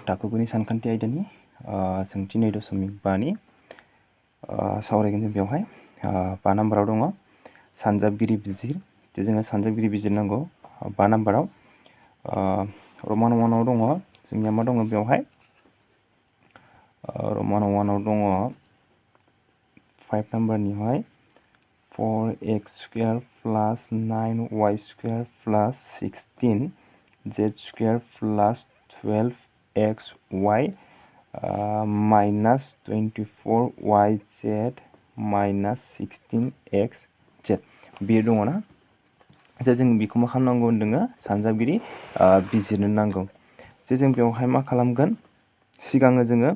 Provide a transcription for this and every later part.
थाखोनि सानखान्थि आयदानि सोंथि 2.5 सावरायगोन जों बेवहाय 5 नाम्बाराव दङ सानजाबगिरि बिजिर जोङो सानजाबगिरि बिजिरनांगौ 5 नाम्बाराव रमान 1आव दङ जोंनिया मा दङ बेवहाय रमान 1आव दङ 5 नाम्बारनिहाय 4x² plus 9y² plus 16z² plus 12xy minus 24yz minus 16xz बे दङ ना जे जों बेखौ मा खालामनांगौ होनदों सानजाबगिरि बिजिरनो नांगौ जे जों बेवहाय मा खालामगोन सिगाङो जोङो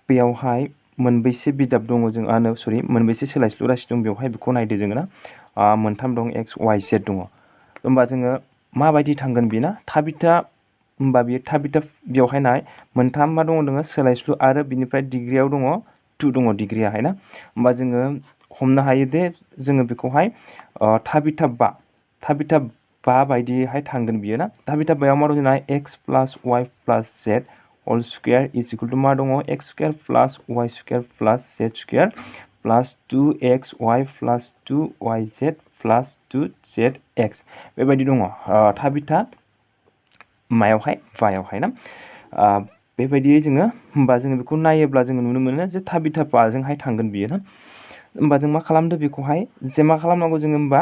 बेवहाय मोनबैसे बिदाब दङ जों सरि मोनबैसे सोलायस्लु राशि दं बेवहाय बेखौ नायदो जोङो ना मोनथाम दं x y z दङ होमबा जोङो माबायदि थांगोन बेना थाबिथा होमबा बेयो थाबिथा बेवहाय नाय मोनथाम मा दङ सोलायस्लु आरो बिनिफ्राय डिग्रीआव दङ 2 दङ डिग्रीआहाय ना होमबा जोङो हमनो हायो दे जोङो बेखौहाय थाबिथा 5 बायदिहाय थांगोन बियो ना थाबिथा 5आव मा दं जोंना x plus y plus z all square is equal to मा दङ x square plus y square plus z square plus 2xy plus 2yz plus 2zx बेबायदि दङ थाबिथा मायावहाय बायावहाय ना बेबायदियै जोङो होमबा जोङो बेखौ नायोब्ला जोङो नुनो मोनो जे थाबिथा 5जोंहाय थांगोन बियो ना होमबा जों मा खालामदो बेखौहाय जे मा खालामनांगौ जोङो होमबा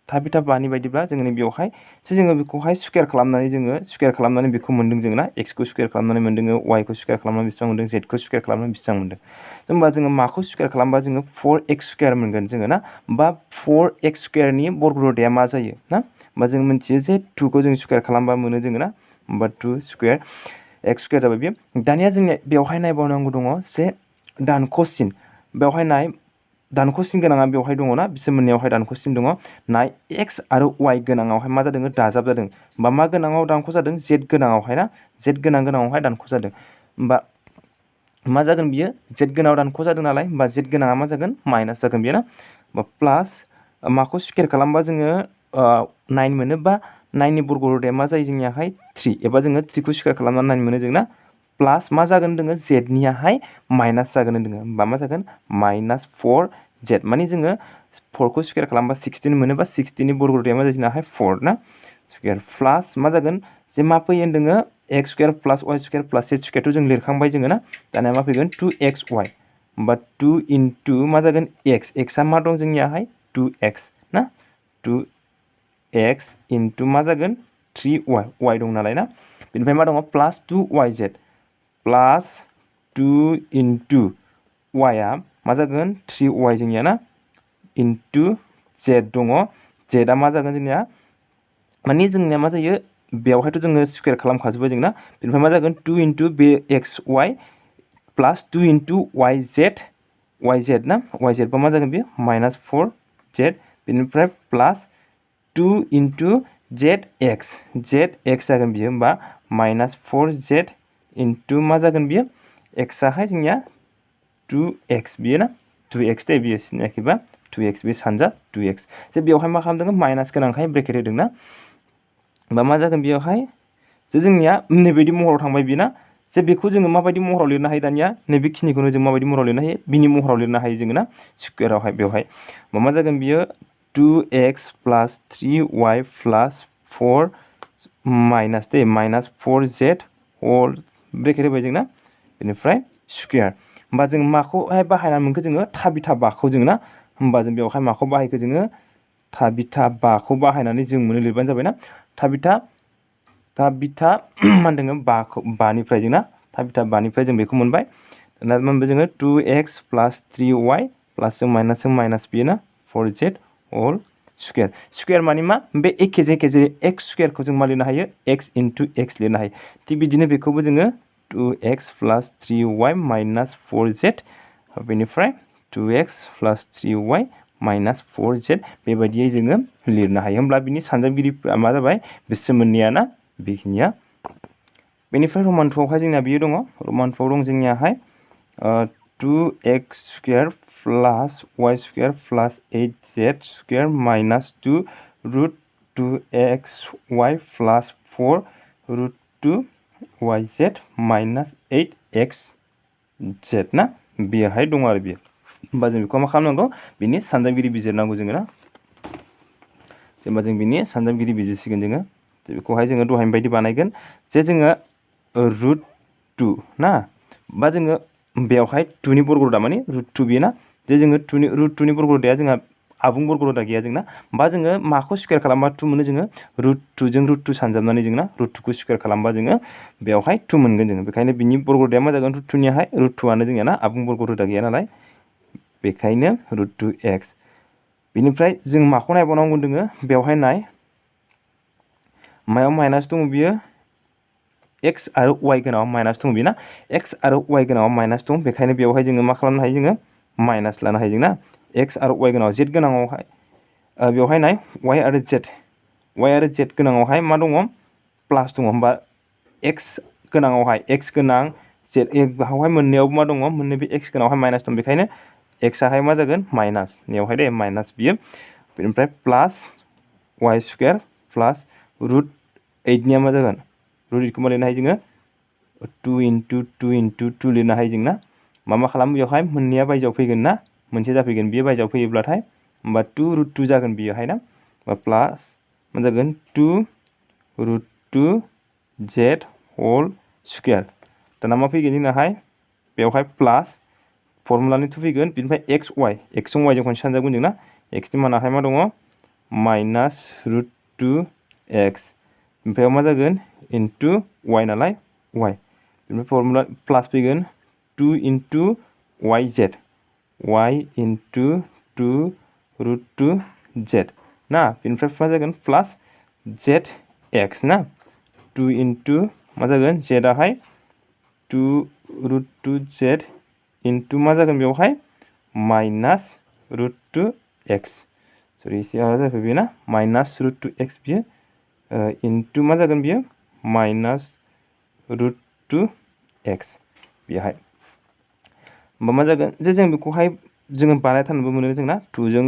थाबिथा 5नि बायदिब्ला जोङो बेवहाय जोङो बेखौहाय स्क्वायर खालामनानै बेखौ मोनदों जोङो ना x खौ स्क्वायर खालामनानै मोनदों y खौ स्क्वायर खालामनानै बेसेबां मोनदों z खौ स्क्वायर खालामनानै बेसेबां मोनदों होमबा जोङो माखौ स्क्वायर खालामबा जोङो 4x² मोनगोन जोङो ना बा 4x² नि बर्ग रोदाया मा जायो ना होमबा जों मिथियो जे 2 खौ जों स्क्वायर खालामबा मोनो जोङो ना होमबा 2 स्क्वायर x² जाबाय बेयो दानिया जोंनिया बेवहाय नायबावनांगौ दङ जे दानख'सिन बेवहाय नाय दानख'सिन गोनाङा बेवहाय दङ ना बिसोर मोननैयावहाय दानख'सिन दङ नाय x आरो y गोनाङावहाय मा जादों दाजाब जादों होमबा मा गोनाङाव दानख' जादों z गोनाङावहाय ना z गोनाङावहाय दानख' जादों होमबा मा जागोन बियो z गोनाङाव दानख' जादों नालाय होमबा z गोनाङा मा जागोन माइनास जागोन बियो ना होमबा प्लास माखौ स्क्वायर खालामबा जोङो 9 मोनो बा 9 नि बर्ग रोदाया मा जायो जोंनियाहाय 3 एबा जोङो 3 खौ स्क्वायर खालामनानै 9 मोनो जोंना प्लास मा जागोन दोङो z नियाहाय माइनास जागोन दोङो होमबा मा जागोन माइनास 4z माने जोङो 4 खौ स्क्वायर खालामबा 16 मोनो बा 16 नि बर्ग रोदाया मा जायो जोंनाहाय 4 ना स्क्वायर प्लास मा जागोन जे मा फैयो होनदोङो x² plus y² plus z² थ' जों लिरखांबाय जोङो ना दानिया मा फैगोन 2xy होमबा 2 into मा जागोन x आ मा दं जोंनियाहाय 2x ना 2x into मा जागोन 3y y दं नालाय ना बेनिफ्राय मा दङ प्लास 2yz प्लास 2 into y आ मा जागोन 3y जोंनिया ना into z दङ z आ मा जागोन जोंनिया माने जोंनिया मा जायो बेवहायथ' जोङो स्क्वायर खालामखाजोब्बाय जोंना बेनिफ्राय मा जागोन 2 into बे xy प्लास 2 into yz ना yz बा मा जागोन बेयो माइनास 4z बेनिफ्राय प्लास 2 into zx जागोन बियो होमबा माइनास 4z into मा जागोन बियो x आहाय जोंनिया 2x बियो ना 2x दे बियो सिनायाखैबा 2x बे सानजा 2x जे बेवहाय मा खालामदों माइनास गोनांखाय ब्रेकेट होदों ना होमबा मा जागोन बेवहाय जे जोंनिया नैबायदि महराव थांबाय बियो ना जे बेखौ जोङो माबायदि महराव लिरनो हायो दानिया नैबेखिनिखौनो जों माबायदि महराव लिरनो हायो बिनि महराव लिरनो हायो जोङो ना स्क्वायरावहाय बेवहाय मा जागोन बियो 2x plus 3y plus 4 minus दे माइनास 4z होल ब्रेकेट होबाय जोंना बेनिफ्राय स्क्वायर होमबा जों माखौहाय बाहायना मोनखो जोङो थाबिथा 5खौ जोङो ना होमबा जों बेवहाय माखौ बाहायखो जोङो थाबिथा 5खौ बाहायनानै जों मोनो लिरबानो जाबाय ना थाबिथा मा होनदों 5निफ्राय जोंना थाबिथा 5निफ्राय जों बेखौ मोनबाय दाना मा मोनबाय जोङो 2x plus 3y प्लास जों माइनास बियो ना 4z होल स्क्वायर माने मा बे एखे जेरै x स्क्वायरखौ जों मा लिरनो हायो x into x लिरनो हायो थिग बिदिनो बेखौबो जोङो 2x plus 3y minus 4z बेनिफ्राय 2x plus 3y minus 4z बेबायदियै जोङो लिरनो हायो होमब्ला बिनि सानजाबगिरिफ्रा मा जाबाय बिसोर मोननैया ना बेखिनिया बेनिफ्राय रमान 2आवहाय जोंना बियो दङ रमान 2 दं जोंनियाहाय 2x square plus y square plus 8z square minus 2 root 2xy plus 4 root 2 yz minus 8xz ना बेहाय दं आरो बेयो होमबा जों बेखौ मा खालामनांगौ बिनि सानजाबगिरि बिजिरनांगौ जोङो ना जेनेबा जों बिनि सानजाबगिरि बिजिरसिगोन जोङो बेखौहाय जोङो दहायनि बायदि बानायगोन जे जोङो √2 ना बा जोङो बेवहाय 2 नि बर्ग रोदा माने √2 बियो ना जे जोङो √2 नि बर्ग रोदाया जोंहा आबुं बर्ग रोदा गैया जोंना बा जोङो माखौ स्कुवेर खालामबा 2 मोनो जोङो √2 जों √2 सानजाबनानै जोंना √2 खौ स्कुवेर खालामबा जोङो बेवहाय 2 मोनगोन जोङो बेखायनो बिनि बर्ग रोदाया मा जागोन √2 नियाहाय √2 आनो जोंनिया ना आबुं बर्ग रोदा गैया नालाय बेखायनो √2x बिनिफ्राय जों माखौ नायबावनांगौ दोङो बेवहाय नाय मायाव माइनास दङ बियो x आरो y गोनाङाव माइनास दङ बिना x आरो y गोनाङाव माइनास दं बेखायनो बेवहाय जोङो मा खालामनो हायो जोङो माइनास लानो हायो जों ना x आरो y गोनाङाव z गोनाङावहाय बेवहाय नाय y आरो z गोनाङावहाय मा दङ प्लास दङ होमबा x गोनाङावहाय x गोनां z बेवहाय मोननैयावबो मा दङ मोननै बे x गोनाङावहाय माइनास दं बेखायनो x आहाय मा जागोन माइनास नेयावहाय दे माइनास बियो बेनिफ्राय प्लास y स्कुवेर प्लास √8 निया मा जागोन √8 खौ मा लिरनो हायो जोङो 2 × 2 × 2 लिरनो हायो जों ना मा खालामो बेवहाय मोननैया बायजोआव फैगोन ना मोनसे जाफैगोन बियो बायजोआव फैयोब्लाथाय होमबा 2 √2 जागोन बियोहाय ना बा प्लास मा जागोन 2 √2z होल स्कुवेर दाना मा फैगोन जोंनाहाय बेवहाय प्लास फर्मुलानि 2 फैगोन बिनिफ्राय x जों y जों खनसे सानजागोन जों ना x नि मानाहाय मा दङ माइनास √2x ओमफ्राय मा जागोन इनटु y नालाय y बिनिफ्राय फर्मुला प्लास फैगोन 2 × yz y इनटु 2 √2z ना बिनिफ्राय मा जागोन प्लास zx ना 2 × मा जागोन z आहाय 2 √2z इनटु मा जागोन बेवहाय माइनास √2x सरि एसे आलादा जाफैबाय बेयो ना माइनास √2x बियो इनटु मा जागोन बियो माइनास √2x बेहाय होमबा मा जागोन जे जों बेखौहाय जोङो बानायथारनोबो मोनो जोंना 2 जों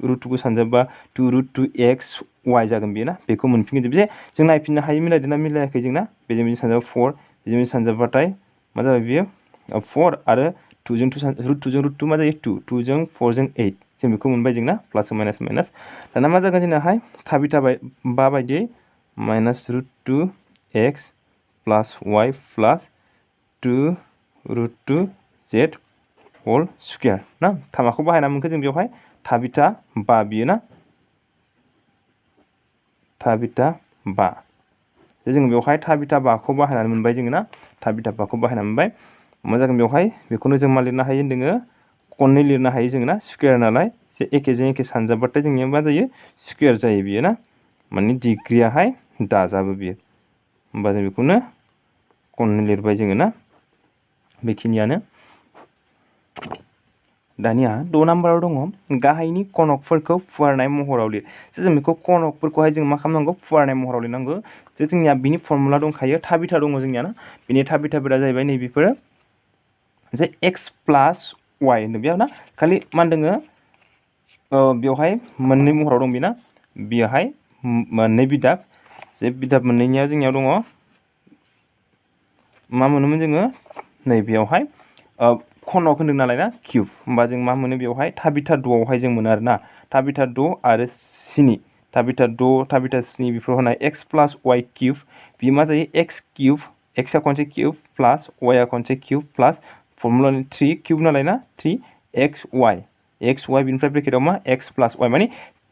√2 खौ सानजाबबा 2 √2xy जागोन बेयो ना बेखौ मोनफिनगोन जे जों नायफिननो हायो मिलायदोंना मिलायाखै जोंना बेजों बिजों सानजाबा 4 बेजों सानजाबबाथाय मा जाबाय बियो 4 आरो 2 जों √2 मा जायो 2 2 जों 4 जों 8 जों बेखौ मोनबाय जोंना प्लास माइनास माइनास दाना मा जागोन जोंनाहाय थाबाय बा बायदियै माइनास √2x प्लास y प्लास 2 √2z होल स्कुवेर ना थामाखौ बाहायना मोनखो जों बेवहाय थाबिथा बा बियो ना थाबिथा बा जे जों बेवहाय थाबिथा बाखौ बाहायनानै मोनबाय जोङो ना थाबिथा बाखौ बाहायनानै मोनबाय मा जागोन बेवहाय बेखौनो जों मा लिरनो हायो होनदोङो खननै लिरनो हायो जोङो ना स्कुवेर नालाय जे एखेजों एखे सानजाबबाथाय जोंनिया मा जायो स्कुवेर जायो बियो ना माने डिग्रियाहाय दाजाबो बियो होमबा जों बेखौनो खननै लिरबाय जोङो ना बेखिनियानो दानिया 6 नाम्बाराव दङ गाहायनि कनकफोरखौ फुवारनाय महराव लिर जे जों बेखौ कनकफोरखौहाय जों मा खालामनांगौ फुवारनाय महराव लिरनांगौ जे जोंनिया बिनि फर्मुला दंखायो थाबिथा दङ जोंनिया ना बिनि थाबिथाफोरा जाहैबाय नैबेफोरो जे x प्लास y होनो बेयाव ना खालि मा होनदोङो बेवहाय मोननै महराव दं बेना बेयावहाय मोननै बिदाब जे बिदाब मोननैनिया जोंनियाव दङ मा मोनोमोन जोङो नैबेयावहाय कनक होनदों नालाय ना किउब होमबा जों मा मोनो बेवहाय थाबिथा 2आवहाय जों मोनो आरोना थाबिथा 2 आरो 7 थाबिथा 2 थाबिथा 7 बेफोराव होनाय x प्लास y किउब बेयो मा जायो x किउब x आ खनसे किउब प्लास y आ खनसे किउब प्लास फर्मुलानि 3 किउब नालाय ना 3xy बिनिफ्राय ब्रेकेटाव मा x प्लास y माने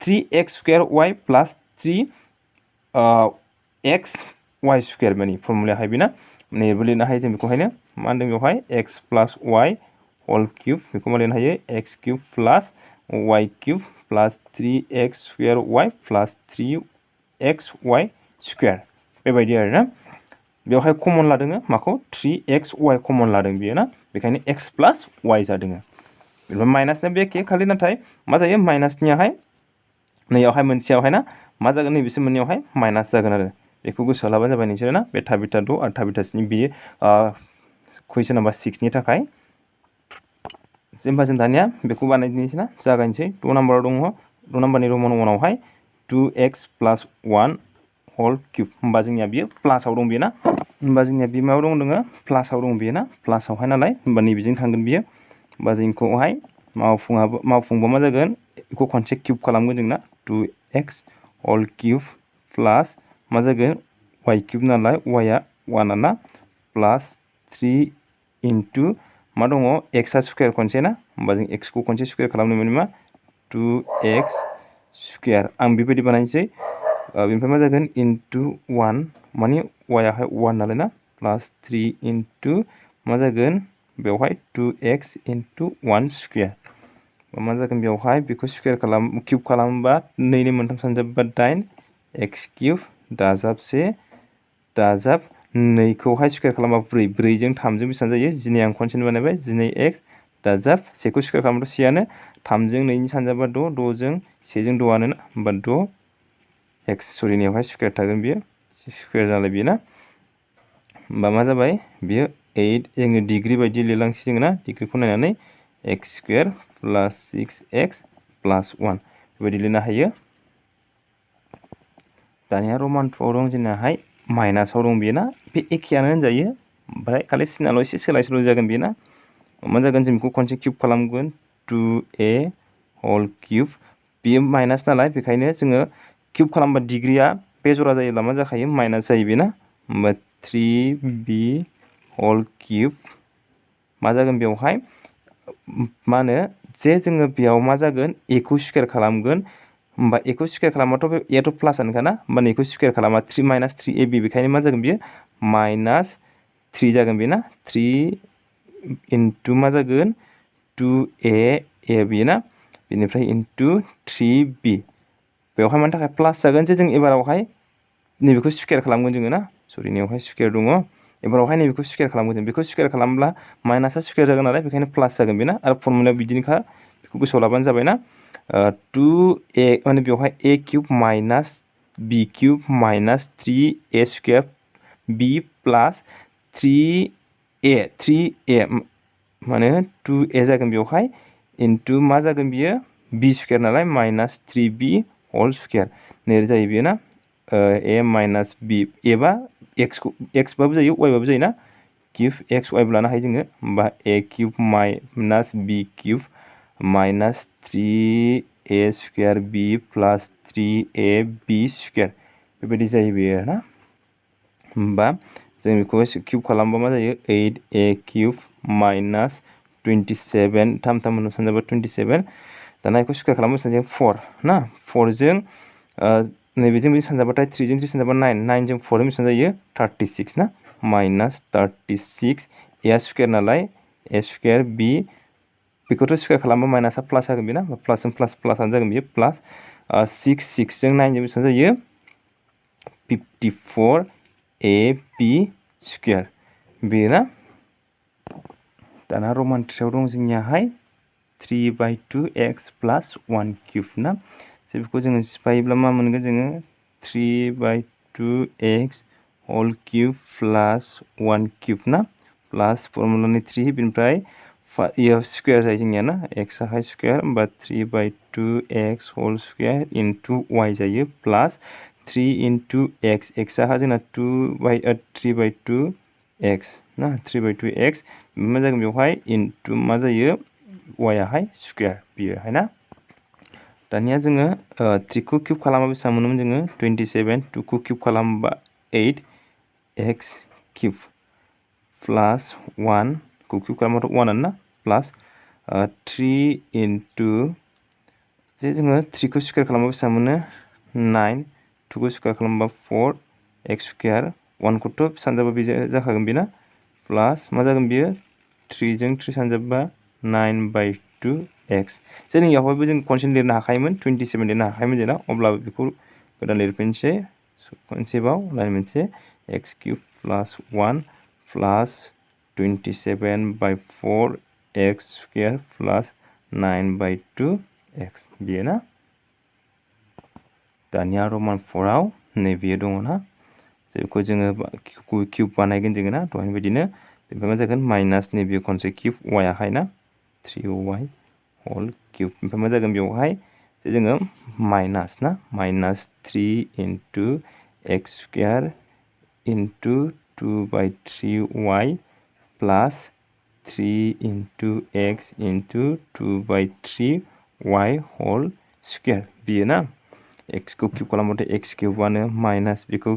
3x स्कुवेर y प्लास 3xy स्कुवेर माने फर्मुलायाहाय बेना नैबो लिरनो हायो जों बेखौहायनो मा होनदों बेवहाय x प्लास y होल किउब बेखौ मा लिरनो हायो x किउब प्लास y किउब प्लास 3x स्कुवेर y प्लास 3xy स्कुवेर बेबायदि आरोना बेवहाय कमन लादों माखौ 3xy कमन लादों बियो ना बेखायनो x प्लास y जादों बेनिफ्राय माइनासना बे एखे खालि नाथाय मा जायो माइनासनियाहाय नैयावहाय मोनसेयावहाय ना मा जागोन नैबेसोर मोननैयावहाय माइनास जागोन आरो बेखौ गोसोआव लाबानो जाबाय नोंसोरो ना बे थाबिथा 2 आरो थाबिथा 7 बेयो कुइसन नाम्बार 6 नि थाखाय होमबा जों दानिया बेखौ बानायनोसै ना जागायनोसै 2 नाम्बाराव दङ 2 नाम्बारनि रमान 1आवहाय 2x प्लास 1 होल किउब होमबा जोंनिया बियो प्लासाव दं बेयो ना होमबा जोंनिया बे मायाव दङ प्लासाव दङ बेयो ना प्लासावहाय नालाय होमबा नैबेजों थांगोन बियो होमबा जों बेखौहाय मावफुंबा मा जागोन बेखौ खनसे किउब खालामगोन जोंना 2x होल किउब प्लास मा जागोन y किउब नालाय y आ 1 ना प्लास 3 इनटु मा दङ x आ स्क्वायर खनसे ना होमबा जों x खौ खनसे स्क्वायर खालामनो मोनो मा 2x स्क्वायर आं बेबायदि बानायनोसै बेनिफ्राय मा जागोन इनटु 1 माने y आहाय 1 नालाय ना प्लास 3 इनटु मा जागोन बेवहाय 2x इनटु 1 स्क्वायर मा जागोन बेवहाय बेखौ स्क्वायर किउब खालामोबा 2 नि मोनथाम सानजाबबा 8 x किउब दाजाब 2 खौहाय स्क्वायर खालामबा 4 4 जों 3 जों बेसेबां जायो 12 आं खनसेनो बानायबाय 12x दाजाब 1 खौ स्क्वायर खालामबाथ' 1 आनो 3 जों 2 नि सानजाबा 6 6 जों 1 जों 6 आनो ना होमबा 6x सरि नैयावहाय स्क्वायर थागोन बियो स्क्वायर जालाय बियो ना होमबा मा जाबाय बियो 8 जोङो डिग्री बायदि लिरलांसै जोङो ना डिग्रीखौ नायनानै x स्क्वायर प्लास 6x प्लास 1 बेबायदि लिरनो हायो दानिया रमान 2 आव दं जोंनाहाय माइनासाव दं बेयो ना बे एखेयानो होनजायो ओमफ्राय खालि सिनाल' एसे सोलाय सोल' जागोन बेयो ना मा जागोन जों बेखौ खनसे किउब खालामगोन 2a होल किउब बेयो माइनास नालाय बेखायनो जोङो किउब खालामबा डिग्रीया बे जरा जायोब्ला मा जाखायो माइनास जायो बेना होमबा 3b होल किउब मा जागोन बेवहाय मा होनो जे जोङो बेयाव मा जागोन a खौ स्क्वायर खालामगोन होमबा a खौ स्क्वायर खालामबाथ' बे a थ' प्लासआनोखा ना होमबा नैखौ स्क्वायर खालामा 3 माइनास 3ab बेखायनो मा जागोन बियो माइनास 3 जागोन बे ना 3 इनटु मा जागोन 2a बेयो ना बेनिफ्राय इनटु 3b बेवहाय मानि थाखाय प्लास जागोन जे जों एबारावहाय नैबेखौ स्क्वायर खालामगोन जोङो ना सरि नैयावहाय स्क्वायर दङ एबारावहाय नैबेखौ स्क्वायर खालामगोन जों बेखौ स्क्वायर खालामब्ला माइनासआ स्क्वायर जागोन नालाय बेखायनो प्लास जागोन बेना आरो फर्मुलायाव बिदिनोखा बेखौ गोसोआव लाबानो जाबाय ना 2a माने बेवहाय a cube minus b cube minus 3a square b plus 3a माने 2a जागोन बेवहाय इनटु मा जागोन बियो b स्क्वायर नालाय माइनास 3b होल स्क्वायर नै जायो बेयो ना a माइनास b एबा x बाबो जायो y बाबो जायो ना किउब x y लानो हायो जोङो होमबा a cube minus b cube minus 3a square b plus 3ab square बेबायदि जायो बेयो ना होमबा जों बेखौ किउब खालामबा मा जायो 8a किउब माइनास 27 3 3 मोननो सानजाबा 27 दाना बेखौ स्क्वायर खालामबा बेसेबां जायो 4 ना 4 जों नैबेजों बिदि सानजाबाथाय 3 जों 3 सानजाबा 9 9 जों 4 जों बेसेबां जायो 36 ना माइनास 36 a स्क्वायर नालाय a स्क्वायर b बेखौथ' स्क्वायर खालामबा माइनासआ प्लास जागोन बेना प्लासजों प्लास प्लासआनो जागोन बेयो प्लास 6 6 जों 9 जों बेसेबां जायो 54ab स्क्वायर बेयो ना दाना रमान 3 आव दं जोंनियाहाय 3/2x प्लास 1 किउब ना बेखौ जोङो सिफायोब्ला मा मोनगोन जोङो 3/2x होल किउब प्लास 1 किउब ना प्लास फर्मुलानि 3 बेनिफ्राय इयाव स्क्वायर जायो जोंनिया ना x आहाय स्क्वायर होमबा 3/2x whole square into y जायो प्लास 3 इनटु x आहा जोंना 3/2x ना 3/2x मा जागोन बेवहाय इनटु मा जायो y आहाय स्क्वायर बेयोहाय ना दानिया जोङो 3 खौ किउब खालामबा बेसेबां मोनोमोन जोङो 27 2 खौ किउब खालामबा 8x किउब प्लास 1 खौ किउब खालामबाथ' 1 आनो ना प्लास 3 इनटु जे जोङो 3 खौ स्क्वायर खालामबा बेसेबां मोनो 9 2 खौ स्क्वायर खालामबा 4x स्क्वायर 1 खौथ' सानजाबा बे जाखागोन बेना प्लास मा जागोन बियो 3 जों 3 सानजाबा 9/2x जोंनियावहायबो जों खनसेनो लिरनो हाखायोमोन 27 लिरनो हाखायोमोन जोंना अब्लाबो बेखौ गोदान लिरफिनसै खनसेबाव लाइन मोनसे x किउब प्लास 1 प्लास 27/4x स्क्वायर प्लास 9/2x बेयो ना दानिया रमान 4 आव नैबेयो दङ ना जेखौ जोङो किउब बानायगोन जोङो ना दहायनि बायदिनो बेनिफ्राय मा जागोन माइनास नैबे खनसे किउब y आहाय ना 3y होल किउब ओमफ्राय मा जागोन बेवहाय जे जोङो माइनास ना minus 3 into x square into 2/3y plus 3 into x into 2/3y whole square बियो ना x को क्यूब खालामबाथाय x क्यूबानो माइनास बेखौ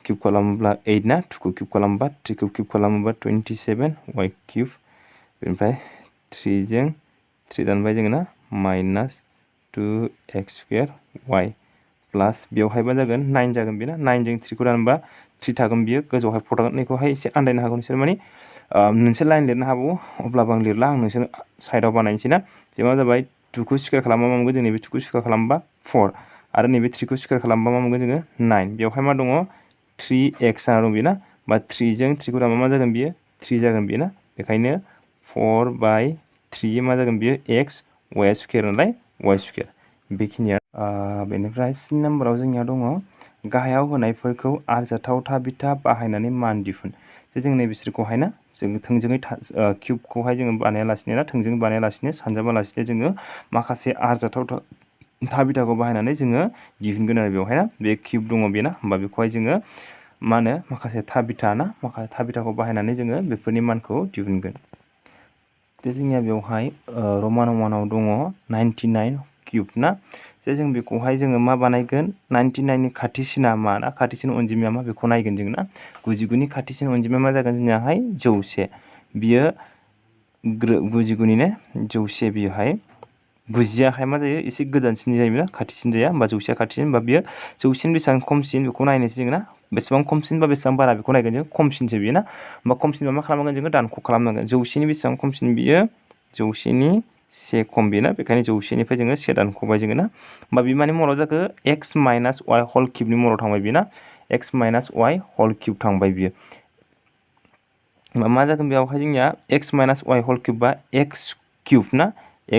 क्यूब खालामोब्ला 8 ना 2 को क्यूब खालामबा 3 को क्यूब खालामोबा 27 y क्यूब बेनिफ्राय 3 जों 3 दानबाय जोङो ना minus 2x square y plus बेवहायबा जागोन 9 जागोन बेना 9 जों 3 को दानबा 3 थागोन बियो गोजौहाय 4 थागोन बेखौहाय एसे आन्दायनो हागौ नोंसोर माने मोनसे लाइन लिरनो हाबावो अब्लाबो आं लिरला आं नोंसोर साइडआव बानायनोसै ना जे मा जाबाय 2 को स्क्वायर खालामबा मा मोनगोन जों नैबे 2 को स्क्वायर खालामबा 4 आरो नैबे 3 को स्क्वायर खालामबा मा मोनगोन जोङो 9 बेवहाय मा दङ 3x जाना दं बेना बा 3 जों 3 को दानबा मा जागोन बियो 3 जागोन बेना बेखायनो 4/3 मा जागोन बियो x y स्क्वायर नालाय y स्क्वायर बेखिनिया बेनिफ्राय 3 नम्बराव जोंनिया दङ गाहायाव होनायफोरखौ आरजाथाव थाबिथा बाहायनानै मान दिहुन जे जों नै बिसोरखौहाय ना जों थोंजोङै क्यूबखौहाय जोङो बानायालासिनो ना थोंजोङै बानायालासिनो सानजाबालासिनो जोङो माखासे आरजाथाव थाबिथाखौ बाहायनानै जोङो दिहुनगोन आरो बेवहाय ना बे क्यूब दङ बेना होमबा बेखौहाय जोङो मा होनो माखासे थाबिथा ना माखासे थाबिथाखौ बाहायनानै जोङो बेफोरनि मानखौ दिहुनगोन जे जोंनिया बेवहाय रमान 1आव दङ 99 क्यूब ना जे जों बेखौहाय जोङो मा बानायगोन 99 नि खाथिसिना मा ना खाथिसिन अनजिमाया मा बेखौ नायगोन जों ना 99 नि खाथिसिन अनजिमाया मा जागोन जोंनियाहाय 100 बियो 99 नि 100 बियोहाय 90याहाय मा जायो एसे गोजानसिन जायोना खाथिसिन जाया होमबा 100 खाथिसिन होमबा बियो 100 बेसेबां खमसिन बेखौ नायनोसै जों ना बेसेबां खमसिन बा बेसेबां बारा बेखौ नायगोन जों खमसिनसो बियो ना होमबा खमसिनबा मा खालामनांगोन जोङो दानख' खालामनांगोन 100 नि बेसेबां खमसिन बियो 100 नि 1 खम बेना बेखायनो 100 निफ्राय जोङो 1 दानख'बाय जोङो ना होमबा बे माने महराव जाखो x माइनास y होल क्यूबनि महराव थांबाय बियो ना x minus y whole cube थांबाय बियो मा जागोन बेयावहाय जोंनिया x minus y whole cube बा x क्यूब ना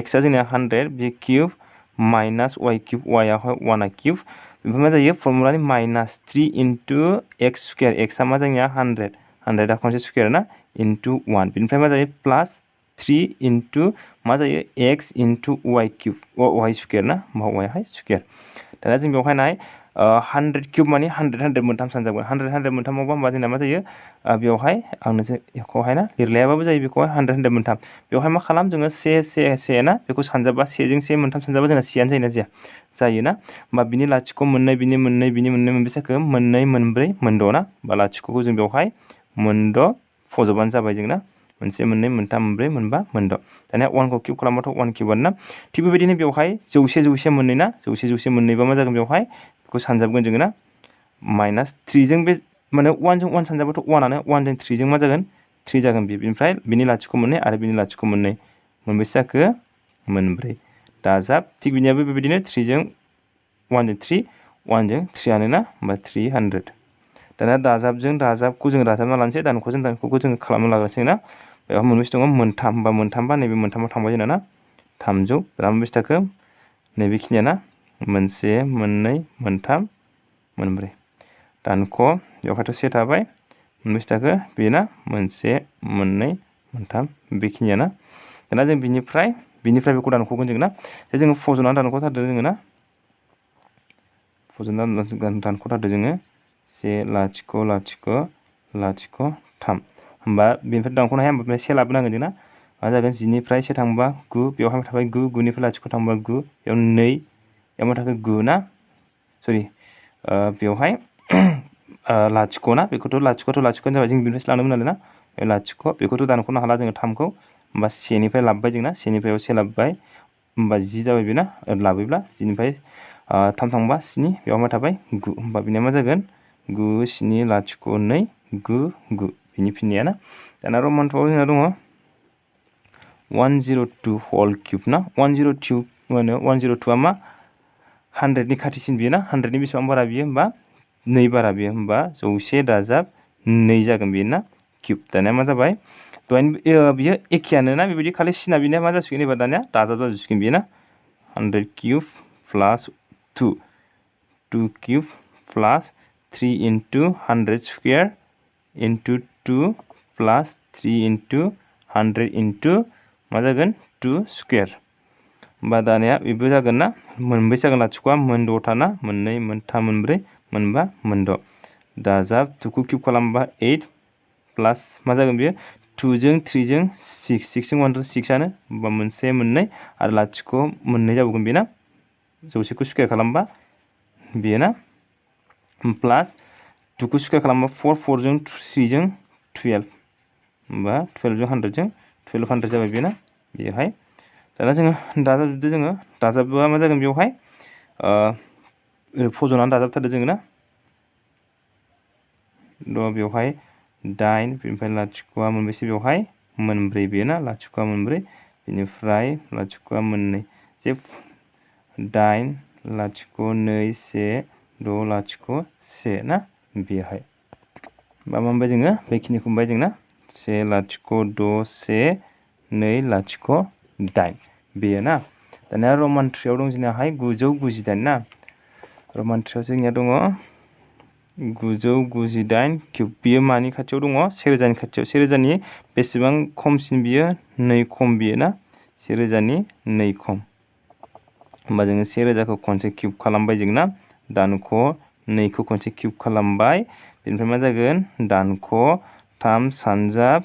x आ जोंनिया 100 बे cube minus y cube y आवहाय 1 क्यूब बेनिफ्राय मा जायो फर्मुलानि minus 3 into x square x आ मा जोंनिया 100 आ खनसे स्क्वायर ना into 1 बेनिफ्राय मा जायो प्लास 3 into मा जायो x into y cube y square ना होमबा y हाय स्क्वायर दाना जों बेवहाय नाय 100 क्यूब माने 100 मोनथाम सानजागोन 100 मोनथामावबा होमबा जोंना मा जायो बेवहाय आं नोंसोर बेखौहाय ना लिरलायाबाबो जायो बेखौहाय 100 मोनथाम बेवहाय मा खालाम जोङो 1 ना बेखौ सानजाबा 1 जों 1 मोनथाम सानजाबा जोंना 1 आनो जायोना जायोना होमबा बिनि लाथिख' मोननै बिनि मोननै बिनि मोननै मोनबेसे जाखो मोननै मोनब्रै मोनद' ना बा लाथिख'खौ जों बेवहाय मोनद' फज'बानो जाबाय जोंना मोनसे मोननै मोनथाम मोनब्रै मोनबा मोनद' दानिया 1 खौ क्यूब खालामबाथ' 1 क्यूबानो ना थिग बेबायदिनो बेवहाय 100 मोननै ना 100 मोननैबा मा जागोन बेवहाय बेखौ सानजाबगोन जोङो ना माइनास 3 जों बे माने 1 जों 1 सानजाबाथ' 1 आनो 1 जों 3 जों मा जागोन 3 जागोन बेनिफ्राय बिनि लाथिख' मोननै आरो बिनि लाथिख' मोननै मोनबेसे जाखो मोनब्रै दाजाब थिग बिनियाबो बेबायदिनो 3 जों 1 जों 3 1 जों 3 आनो ना होमबा 300 दाना दाजाबजों दाजाबखौ जों दाजाबना लानोसै दानख'जों दानख'खौ जों खालामना लागोनसै ना बेयाव मोनबेसे दङ मोनथाम होमबा मोनथामबा नैबे मोनथामाव थांबाय जोंना ना 300 दाना मोनबेसे थाखो नैबेखिनिया ना मोनसे मोननै मोनथाम मोनब्रै दानख' बेवहायथ' 1 थाबाय मोनबेसे थाखो बेना मोनसे मोननै मोनथाम बेखिनिया ना दाना जों बिनिफ्राय बेखौ दानख'गोन जों ना जोङो फज'नानै दानख'थारदो जोङो ना फज'नानै दानख'थारदो जोङो 1 लाथिख' लाथिख' लाथिख' 3 होमबा बेनिफ्राय दानख'नो हाया होमबा 1 लाबोनांगोन जोंना मा जागोन 10 निफ्राय 1 थांबा 9 बेवहाय थाबाय 9 9 निफ्राय लाथिख' थांबा 9 बेयाव 2 बेयाव मा थाखो 9 ना सरि बेवहाय लाथिख' ना बेखौथ' लाथिख'आनो जाबाय जों बेनिफ्रायसो लानोमोन नालाय ना लाथिख' बेखौथ' दानख'नो हाला जोङो 3खौ होमबा 1 निफ्राय लाबोबाय जोंना 1 निफ्राय 1 लाबोबाय होमबा 10 जाबाय बेना लाबोब्ला 10 निफ्राय 3 थांबा 7 बेयाव मा थाबाय 9 होमबा बिनिया मा जागोन 9 7 लाथिख' 2 9 9 बिनि फिननाया ना दाना रमान 2आव जोंना दङ 102 होल क्यूब ना 102 माने 102आ मा 100 नि खाथिसिन बियो ना 100 नि बेसेबां बारा बियो होमबा 2 बारा बियो होमबा 100 दाजाब 2 जागोन बियो ना क्यूब दानिया मा जाबाय बियो एखेयानो ना बेबायदि खालि सिना बिनिया मा जासिगोन एबार दानिया दाजाब जाजोबसिगोन बियो ना 100 क्यूब प्लास 2 2 क्यूब प्लास 3 into 100 स्क्वायर into 2 प्लास 3 into 100 into मा जागोन 2 स्क्वायर होमबा दानिया बेबो जागोन ना मोनबेसे जागोन लाथिख'आ मोनद'था ना मोननै मोनथाम मोनब्रै मोनबा मोनद' दाजाब 2 खौ क्यूब खालामबा 8 प्लास मा जागोन बेयो 2 जों 3 जों 6 6 जों 1 जों 6 आनो होमबा मोनसे मोननै आरो लाथिख' मोननै जाबावगोन बेना जौसेखौ स्कुवेर खालामबा बेयो ना प्लास 2 खौ स्कुवेर खालामबा 4 4 जों 3 जों 12 होमबा 12 जों 100 जों 1200 जाबाय बेना बेहाय दाना जोङो दाजाबजोबदो जोङो दाजाबोआ मा जागोन बेवहाय फज'नानै दाजाबथारदो जोङो ना बेवहाय 8 बेनिफ्राय लाथिख'आ मोनबेसे बेवहाय मोनब्रै बेयो ना लाथिख'आ मोनब्रै बेनिफ्राय लाथिख'आ मोननै जे 8 लाथिख' 2 1 6 लाथिख' 1 ना बेहाय मा मोनबाय जोङो बेखिनिखौ मोनबाय जोंना 1 लाथिख' 6 1 2 लाथिख' 8 बेयो ना दानिया रमान 3 दं जोंनियाहाय 998 ना रमान 3 जोंनिया दङ 998 किउब बियो मानि खाथियाव दङ 1000 नि खाथियाव 1000 नि बेसेबां खमसिन बियो 2 खम बियो ना 1000 नि 2 खम होमबा जोङो 1000 खौ खनसे किउब खालामबाय जोंना दानख' 2 खौ खनसे किउब खालामबाय बेनिफ्राय मा जागोन दानख' 3 सानजाब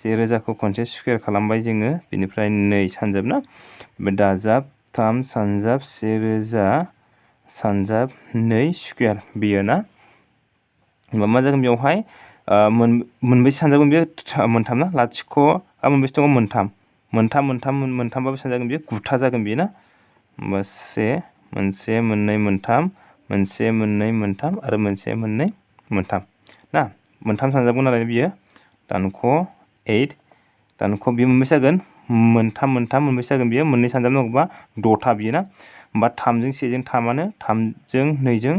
1000 खौ खनसे स्कुवेर खालामबाय जोङो बेनिफ्राय 2 सानजाब ना दाजाब 3 सानजाब 1000 सानजाब 2 स्कुवेर बेयो ना होमबा मा जागोन बेवहाय मोनबेसे सानजाबगोन बेयो मोनथाम ना लाथिख'आ मोनबेसे दङ मोनथामबा बेसेबां जागोन बेयो 9था जागोन बेयो ना होमबा मोनसे मोननै मोनथाम मोनसे मोननै मोनथाम आरो मोनसे मोननै मोनथाम ना मोनथाम सानजाबगोन नालाय बियो दानख' 8 दानख' बियो मोनबेसे जागोन मोनथाम मोनबेसे जागोन बियो मोननै सानजाब नांगौबा 6था बियो ना होमबा 3 जों 1 जों 3आनो 3 जों 2 जों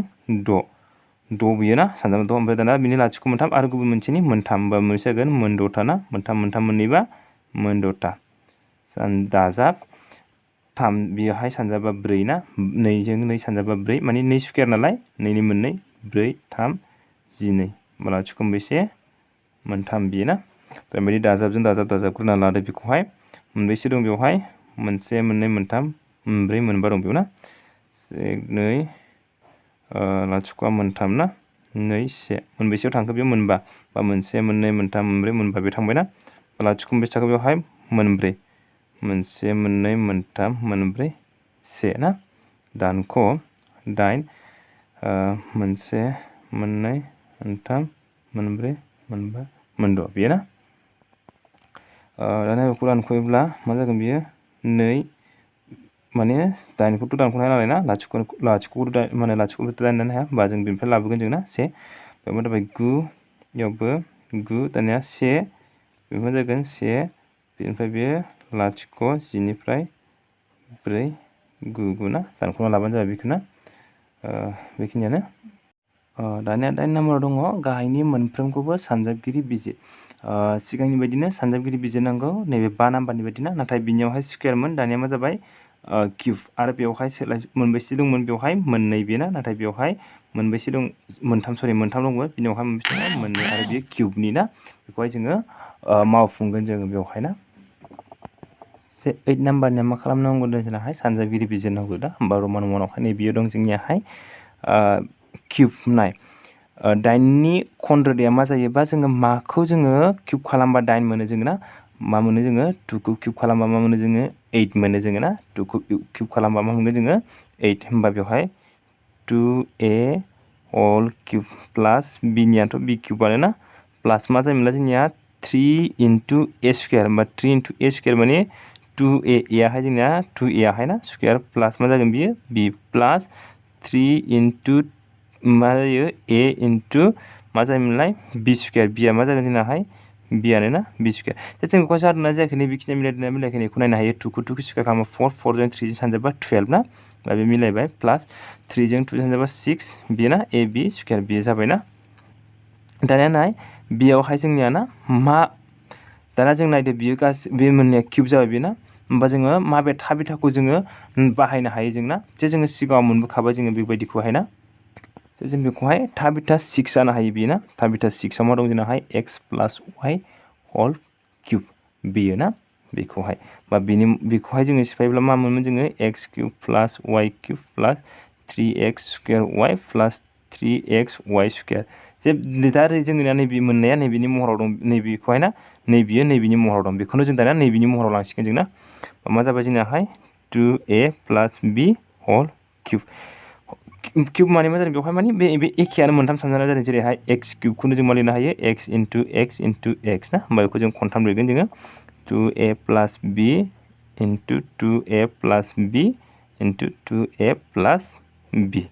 6 बियो ना सानजाब 6 ओमफ्राय दाना बिनि लाथिख' मोनथाम आरो गुबुन मोनसेनि मोनथाम होमबा मोनबेसे जागोन मोन 6था ना मोनथाम मोननैबा मोन 6था दाजाब 3 बेहाय सानजाबा 4 ना 2 जों 2 सानजाबा 4 माने 2 स्कुवेर नालाय 2 नि मोननै 4 3 12 होमबा लाथिख' मोनबेसे मोनथाम बियो ना बेबायदि दाजाबजों दाजाबग्रोना लादो बेखौहाय मोनबेसे दं बेवहाय मोनसे मोननै मोनथाम मोनब्रै मोनबा दं बेयाव ना 2 लाथिख'आ मोनथाम ना 2 1 मोनबेसेयाव थांखो बेयाव मोनबा बा मोनसे मोननै मोनथाम मोनब्रै मोनबा बे थांबाय ना लाथिख' मोनबेसे थाखो बेवहाय मोनब्रै मोनसे मोननै मोनथाम मोनब्रै 1 ना दानख' 8 मोनसे मोननै मोनथाम मोनब्रै मोनबा मोनद' बेयो ना दाना बेखौ दानख'योब्ला मा जागोन बियो 2 माने 8खौथ' दानख'नो हाया नालाय ना लाथिख'खौथ' माने लाथिख'खौथ' दाननो हाया होमबा जों बेनिफ्राय लाबोगोन जों ना 1 बेयाव मा जाबाय 9 बेयावबो 9 दानिया 1 बेनिफ्राय जागोन 1 बेनिफ्राय बेयो लाथिख' 10 निफ्राय 4 9 ना दानख'ना लाबानो जाबाय बेखौ ना बेखिनियानो दानिया 8 नाम्बाराव दङ गाहायनि मोनफ्रोमखौबो सानजाबगिरि बिजिर सिगांनि बायदिनो सानजाबगिरि बिजिरनांगौ नैबे 5 नाम्बारनि बायदिना नाथाय बिनियावहाय स्कुवेरमोन दानिया मा जाबाय किउब आरो बेवहाय मोनबेसे दंमोन बेवहाय मोननै बेना नाथाय बेवहाय मोनबेसे दं मोनथाम दंमोन बिनियावहाय मोनबेसे दङ मोननै आरो बेयो किउबनि ना बेखौहाय जोङो मावफुंगोन जोङो बेवहाय ना 8 नाम्बारनिया मा खालामनांगौ जोंनाहाय सानजाबगिरि बिजिरनांगौ दा होमबा रमान 1आवहाय नैबेयो दं जोंनियाहाय किउब नाय 8नि खनरोदाया मा जायोबा जोङो माखौ जोङो किउब खालामबा 8 मोनो जोङो ना मा मोनो जोङो 2 खौ किउब खालामबा मा मोनो जोङो 8 मोनो जोङो ना 2 खौ किउब खालामबा मा मोनगोन जोङो 8 होमबा बेवहाय 2a होल किउब प्लास बिनियाथ' बि किउबानो ना प्लास मा जायोमोनला जोंनिया 3 × a स्कुवेर होमबा 3 × a स्कुवेर माने 2a याहाय जोंनिया 2a याहाय ना स्कुवेर प्लास मा जागोन बियो b प्लास 3 × मा जायो a × मा जायोमोनलाय b स्कुवेर b आ मा जागोन जोंनाहाय b आनो ना b स्कुवेर जों बेखौ जादोंना जायाखै बेखिनिया मिलायदोंना मिलायाखै बेखौ नायनो हायो 2 खौ 2 स्कुवेर खालामो 4 4 जों 3 जों सानजाबा 12 ना दा बे मिलायबाय प्लास 3 जों 2 सानजाबा 6 बे ना a b स्कुवेर बे जाबाय ना दानिया नाय बेयावहाय जोंनिया ना मा दाना जों नायदो बियो गासै बे मोननैया किउब जाबाय बेना होमबा जोङो माबे थाबिथाखौ जोङो बाहायनो हायो जोंना जे जोङो सिगाङाव मोनबोखाबाय जोङो बेबायदिखौहाय ना जों बेखौहाय थाबिथा 6 जानो हायो बेयो ना थाबिथा 6 आव मा दं जोंनाहाय x + y होल किउब बेयो ना बेखौहाय बा बेखौहाय जोङो सिफायोब्ला मा मोनगोन जोङो x cube + y cube + 3x² y + 3xy² जे दा जोंना नैबे मोननाया नैबेनि महराव दं नैबेखौहाय ना नैबेयो नैबेनि महराव दं बेखौनो जों दाना नैबेनि महराव लांसिगोन जों ना मा जाबाय जोंनाहाय 2a प्लास b होल क्यूब माने मा जादों बेवहाय माने बे एखेयानो मोनथाम सानजाना जादों जेरैहाय x क्यूबखौनो जों मा लिरनो हायो x इनटु x ना होमबा बेखौ जों खनथाम लिरगोन जोङो 2a प्लास b इनटु 2a प्लास b इनटु 2a प्लास b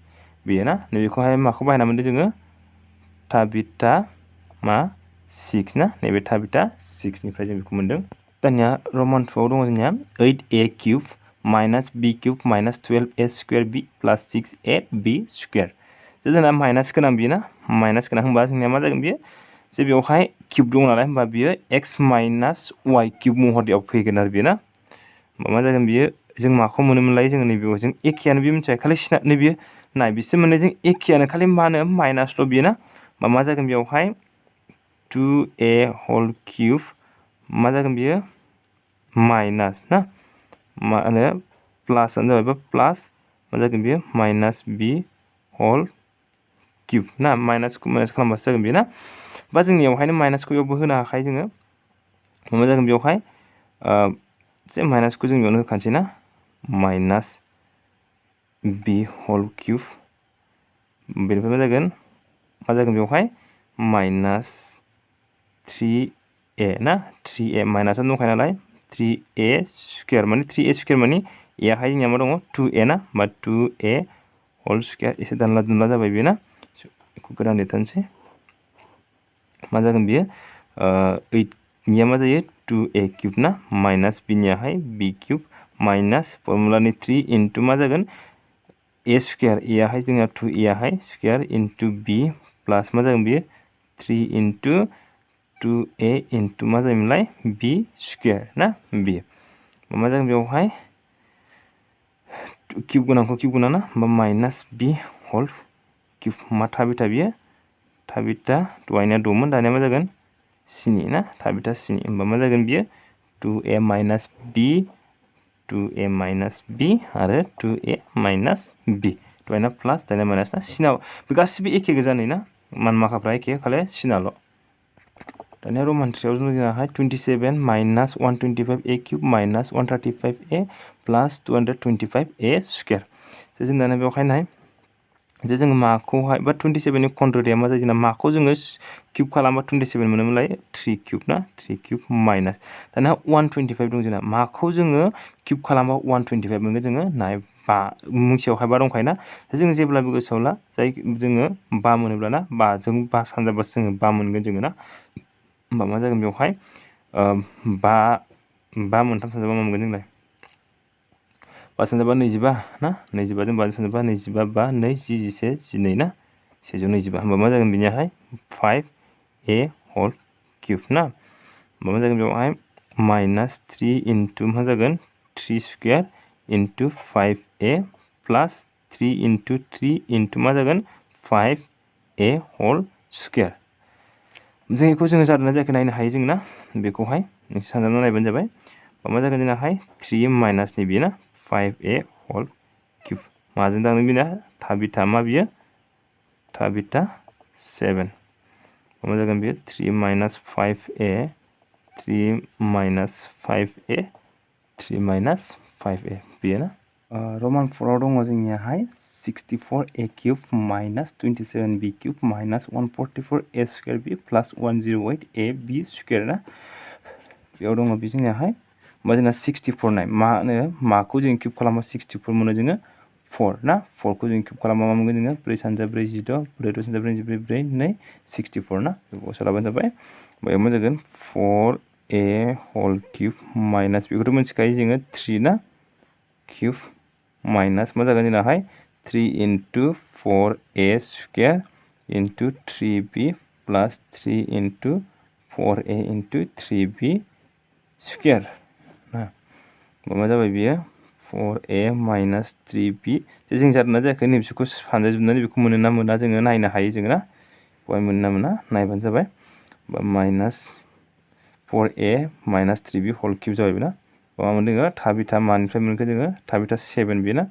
बेयो ना नैबेखौहाय माखौ बाहायना मोनदों जोङो थाबिथा मा 6 ना नैबे थाबिथा 6 निफ्राय जों बेखौ मोनदों दानिया रोमान 2 आव दङ जोंनिया 8a cube minus b cube minus 12a square b plus 6ab square जोंना माइनस गोनां बियो ना माइनस गोनां होनबा जोंनिया मा जागोन बियो जे बेवहाय क्यूब दं नालाय होनबा बियो x माइनस y क्यूब महराव फैगोन आरो बियो ना मा जागोन बियो जों माखौ मोनोमोनलाय जोङो नैबेयाव जों एखेयानो बे मोनथिया खालि सिना नैबे नाय बिसोर मोननायजों एखेयानो खालि मा होनो माइनासल' बियो ना मा जागोन बेवहाय 2a होल क्यूब मा जागोन बियो माइनास ना मा होनो प्लासआनो जाबाय बा प्लास मा जागोन बियो माइनास b होल क्यूब ना माइनासखौ माइनास खालामबासो जागोन बियो ना बा जोंनियावहायनो माइनासखौ बेयावबो होनो हाखायो जोङो मा जागोन बेवहाय जे माइनासखौ जों बेयावनो होखानोसै ना माइनास b होल क्यूब बेनिफ्राय मा जागोन बेवहाय माइनास 3a ना 3a माइनासआनो दंखायो नालाय 3a स्क्वायर माने 3a स्क्वायर माने एयाहाय जोंनिया मा दङ 2a ना बा 2a होल स्क्वायर एसे दानला दुनला जाबाय बेयो ना बेखौ गोदान लिरथारनोसै मा जागोन बियो 8 निया मा जायो 2a क्यूब ना माइनास b नियाहाय b क्यूब माइनास फर्मुलानि 3 इनटु मा जागोन a स्क्वायर a याहाय जोंना 2a याहाय स्क्वायर इनटु b प्लस मा जागोन बियो 3 इनटु 2a इनटु मा जायोमोनलाय b स्क्वायर ना b मा जागोन बेवहाय क्यूब गोनांखौ क्यूब गोनां ना होमबा माइनास b होल क्यूब मा थाबिथा बियो थाबिथा दहायना द'मोन दानिया मा जागोन स्नि ना थाबिथा स्नि होमबा मा जागोन बियो 2a minus b 2a minus b आरो 2a माइनास b दहायना प्लास दानिया माइनास ना सिनाव बे गासिबो एखे गोजा नै ना मानमाखाफ्रा एखे खालि सिनाल' दानिया रोमान 3 आव जोंहाय 27 minus 125a cube minus 135a प्लास 225a स्क्वायर जों दाना बेवहाय नाय जे जोङो माखौहाय बा 27 नि कन्ट्रेरिया मा जायो जोंना माखौ जोङो क्यूब खालामबा 27 मोनोमोनलाय 3 क्यूब ना 3 क्यूब माइनास दाना 125 दं जोंना माखौ जोङो क्यूब खालामबा 125 मोनगोन जोङो नाय बा मोनसेयावहाय बा दंखायो ना जों जेब्लाबो गोसोआव ला जाय जोङो बा मोनोब्ला ना बाजों बा सानजाबासो जोङो बा मोनगोन जोङो ना होमबा मा जागोन बेवहाय बा मोनथाम सानजाबा मा मोनगोन जोंलाय 5 सानजाबा 25 ना 25 जों 5 सानजाबा 25 बा 2 10 11 12 ना 125 होमबा मा जागोन बिनियाहाय 5a होल क्यूब ना होमबा मा जागोन बेवहाय माइनास 3 इनटु मा जागोन 3 square into 5a plus 3 into 3 into मा जागोन 5a होल स्क्वायर जों बेखौ जोङो जादोंना जायाखै नायनो हायो जों ना बेखौहाय नोंसोर सानजाबना नायबानो जाबाय मा जागोन जोंनाहाय 3 माइनासनि बियो ना 5a होल क्यूब माजों दांनो बिना थाबिथा मा बियो थाबिथा 7 मा जागोन बियो 3 minus 5a 3 minus 5a 3 minus 5a बियो ना रोमान 4 आव दङ जोंनियाहाय 64a cube minus 27b cube minus 144a square b plus 108ab square ना बेयाव दङ बे जोंनियाहाय होमबा जोंना 64 नाय मा होनो माखौ जों क्यूब खालामबा 64 मोनो जोङो 4 ना 4 खौ जों क्यूब खालामबा मा मोनगोन जोङो 4 सानजा 4 16 4 द' सानजा 4 4 4 2 64 ना बेखौ सोलाबानो जाबाय ओमफ्राय मा जागोन 4a होल क्यूब माइनास बेखौथ' मिथिखायो जोङो 3 ना क्यूब माइनास मा जागोन जोंनाहाय 3 into 4a square into 3b plus 3 into 4a into 3b square ना मा जाबाय बियो 4a माइनास 3b जों जादोंना जायाखै नैबिसोरखौ सानजाजोबनानै बेखौ मोनो ना मोना जोङो नायनो हायो जोङो ना बेवहाय मोनो ना मोना नायबानो जाबाय बा minus 4a minus 3b whole cube जाबाय ना मा मोनदों जोङो थाबिथा मानिफ्राय मोनखो जोङो थाबिथा 7 बियो ना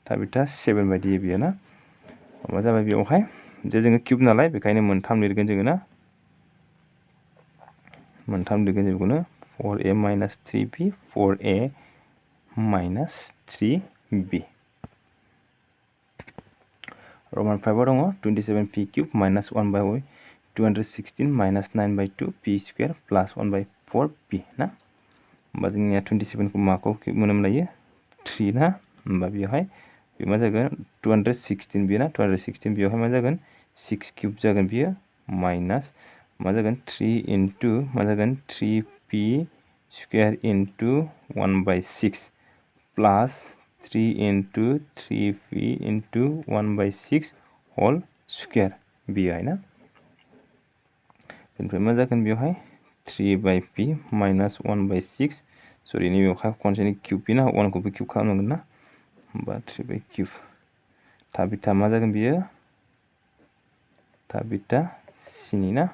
थाबिथा 7 बायदि बियो ना मा जाबाय बेवहाय जे जोङो किउब नालाय बेखायनो मोनथाम लिरगोन जोङो ना मोनथाम लिरगोन बेखौनो 4a minus 3b 4a minus 3b Roman 5 दङ 27p cube minus 1 by 216 minus 9 by 2 p square plus 1 by 4 p ना होमबा जोंनिया 27 को माखौ क्यूब मोनोम लायो 3 ना होमबा बेवहाय बे मा जागोन 216 बियो ना 216 बेवहाय मा जागोन 6 क्यूब जागोन बियो माइनास मा जागोन 3 into मा जागोन 3p square into 1 by 6 plus 3 into 3p into 1 by 6 whole square बियो है ना बेनिफ्राय मा जागोन बेवहाय 3 by p minus 1 by 6 सरि नै बेवहाय खनसेनि क्यूब बिना 1 खौबो क्यूब खालामनांगोन ना होमबा 3 by क्यूब थाबिथा मा जागोन बियो थाबिथा सिनि ना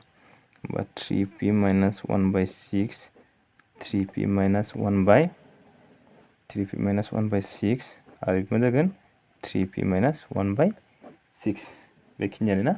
होमबा 3p minus 1 by 6 3p minus 1 by 3p minus 1 by 6 आरो मा जागोन 3p minus 1 by 6 बेखिनियानो ना